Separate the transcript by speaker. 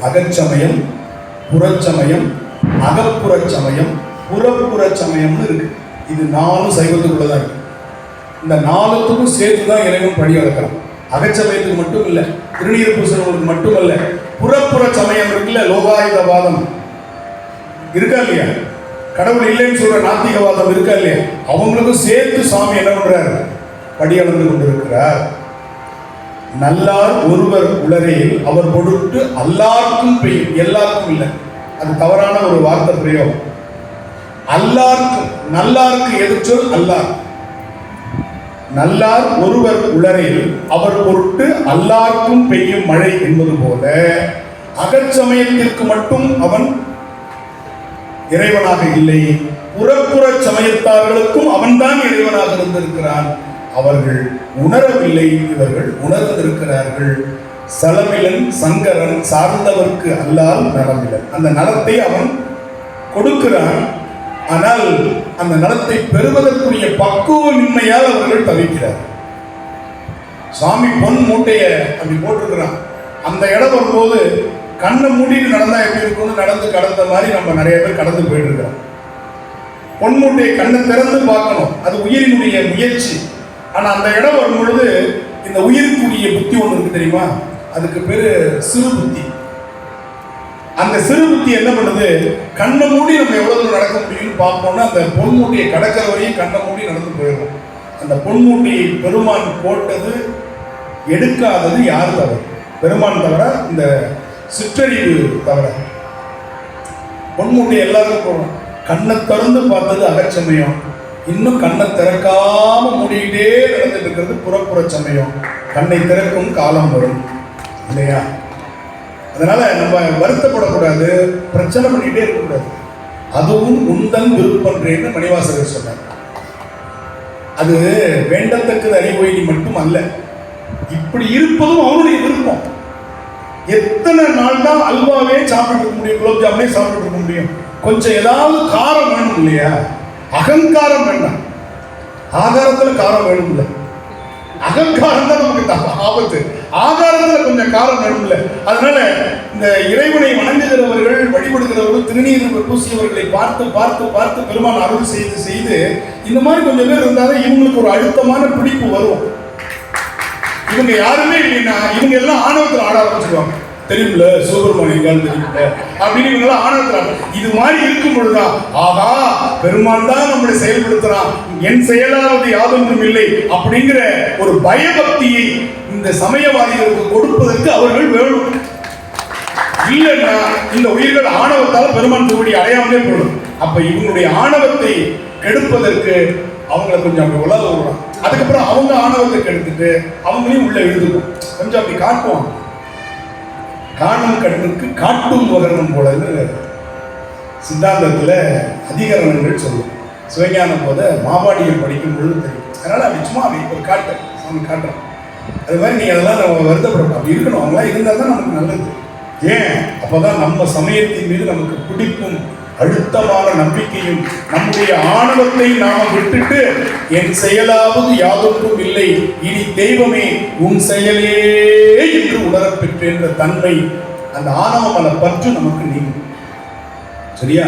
Speaker 1: அகச்சமயம், புறச்சமயம், அகப்புற சமயம், புறப்புற சமயம்னு இருக்கு. இது 4 சைவத்துக்குள்ளதான் இருக்கு. இந்த 4த்துக்கும் சேர்த்துதான் இறைவன் படி அளக்கிறான். அகச்சமயத்துக்கு மட்டும் இல்லை, திருநீர் பூசணங்களுக்கு மட்டுமல்ல, புறப்புற சமயம் இருக்குல்ல, லோகாயுதவாதம் இருக்கா இல்லையா, கடவுள் இல்லைன்னு சொல்ற நாத்திகவாதம் இருக்கா இல்லையா, அவங்களுக்கும் சேர்த்து சாமி என்ன பண்றாரு, படி அளந்து கொண்டிருக்கிறார். நல்லார் ஒருவர் உளரையில் அவர் பொருட்டு எல்லாருக்கும் பெய்யும். எல்லாருக்கும் இல்லை, அது தவறான ஒரு வார்த்தை பிரயோகம். அல்லார்க்கும், நல்லாருக்கு எதிர்ச்சொல் அல்லார். நல்லார் ஒருவர் உளரையில் அவர் பொருட்டு அல்லாருக்கும் பெய்யும் மழை என்பது போல அகச்சமயத்திற்கு மட்டும் அவன் இறைவனாக இல்லை, புறப்புற சமயத்தார்களுக்கும் அவன்தான் இறைவனாக இருந்திருக்கிறான். அவர்கள் உணரவில்லை, இவர்கள் உணர்ந்திருக்கிறார்கள். சலமிலன் சங்கரன் சார்ந்தவர்க்கு அல்லால் நலமிலன். அந்த நலத்தை அவன் கொடுக்கிறான். ஆனால் அந்த நலத்தை பெறுவதற்குரிய பக்குவமின்மையால் அவர்கள் தவிக்கிறார். சாமி பொன் மூட்டையை அப்படி போட்டிருக்கிறான். அந்த இடம் வரும்போது கண்ணை மூடிட்டு நடந்தா எப்படி இருக்கும்னு நடந்து கடந்த மாதிரி நம்ம நிறைய பேர் கடந்து போயிட்டு இருக்கிறோம். பொன் மூட்டையை கண்ணை திறந்து பார்க்கணும், அது உயிரினுடைய முயற்சி. ஆனா அந்த இடம் வரும் பொழுது இந்த உயிருக்குரிய புத்தி ஒன்று இருக்கு தெரியுமா, அதுக்கு பேரு சிறு புத்தி. அந்த சிறு புத்தி என்ன பண்ணுது, கண்ணை மூடி நம்ம எவ்வளவு தூரம் நடக்க முடியும்னு பார்ப்போம்னா அந்த பொன்மூட்டியை கடக்கிற வரையும் கண்ணை மூடி நடந்து போயிடும். அந்த பொன்மூட்டியை பெருமான் போட்டது எடுக்காதது யார் தவறு? பெருமான் தவிர, இந்த சிற்றறிவு தவிர. பொன்மூட்டியை எல்லாருக்கும் போகணும். கண்ணை திறந்து பார்த்தது அகச்சமயம், இன்னும் கண்ணை திறக்காம மூடிக்கிட்டே நடந்துட்டு இருக்கிறது புறப்புற சமயம். கண்ணை திறக்கும் காலம் வரும் இல்லையா? அதனால நம்ம வருத்தப்படக்கூடாது, பிரச்சனை பண்ணிக்கிட்டே இருக்கக்கூடாது. அதுவும் உந்தன் விருப்பன்றேன்னு மணிவாசகர் சொன்னார். அது வேண்டத்தக்கது அறிவொழி மட்டும் அல்ல, இப்படி இருப்பதும் அவனுடைய விருப்பம். எத்தனை நாள் தான் அல்வாவே சாப்பிட்டு இருக்க முடியும், குலோப் ஜாமுனே சாப்பிட்டு இருக்க முடியும்? கொஞ்சம் ஏதாவது காரம் வேணும் இல்லையா? அகங்காரம் வேண்டாம், ஆகாரத்துல காரம் வேணும் இல்லை, அகங்காரம் தான் நமக்கு ஆபத்து. ஆகாரத்துல கொஞ்சம் காரம் வேணும் இல்லை. அதனால இந்த இறைவனை வணங்குகிறவர்கள், வழிபடுகிறவர்கள், திருநீர் பூசியவர்களை பார்த்து பார்த்து பார்த்து பெருமான் அருள் செய்து செய்து இந்த மாதிரி கொஞ்சம் பேர் இருந்தாலும் இவங்களுக்கு ஒரு அழுத்தமான பிடிப்பு வரும். இவங்க யாருமே இல்லைன்னா இவங்க எல்லாம் ஆணவத்தில் ஆட ஆரம்பிச்சிருவாங்க. தெரியுமில்ல சுப்பிரமணியன் தெரியுமில்ல அப்படின்னு இவங்க எல்லாம் ஆணவத்தில். இது மாதிரி இருக்கும் பொழுதுதான் ஆகா பெருமான் தான் நம்மளை செயல்படுத்துறான், என் செயலாவது யாதொன்றும் இல்லை அப்படிங்கிற ஒரு பயபக்தியை இந்த சமயவாதிகளுக்கு கொடுப்பதற்கு அவர்கள் வேணும். இல்லைன்னா இந்த உயிர்கள் ஆணவத்தால் பெருமான் திருவடி அடையாமலே போடும். அப்ப இவங்களுடைய ஆணவத்தை கெடுப்பதற்கு அவங்களை கொஞ்சம் அப்படி உலக விடுறான். அதுக்கப்புறம் அவங்க ஆணவத்தை கெடுத்துட்டு அவங்களையும் உள்ள எழுதுவோம், கொஞ்சம் அப்படி காட்டுவாங்க. காணும் கண்ணுக்கு காட்டும் உகரணம் போலன்னு சித்தாந்தத்துல அதிகரணங்கள் சொல்லுவோம். சிவஞானம் போத மாபாடிகள் படிக்கும் பொழுது தெரியும். அதனால அப்படி சும்மா அப்படி ஒரு காட்டு சாமி காட்டுறோம். அது மாதிரி நீ அதெல்லாம் நம்ம வருத்தப்படணும், அப்படி இருக்கணும். அவங்களாம் இருந்தால் தான் நமக்கு நல்லது. ஏன்? அப்போதான் நம்ம சமயத்தின் மீது நமக்கு பிடிப்பும் அழுத்தமான நம்பிக்கையும், நம்முடைய ஆணவத்தை நாம விட்டுட்டு என் செயலாவது யாதொன்றும் இல்லை, இனி தெய்வமே உன் செயலே என்று உணரப்பெற்ற தன்மை, அந்த ஆணவமன பற்று நமக்கு நீங்கும். சரியா?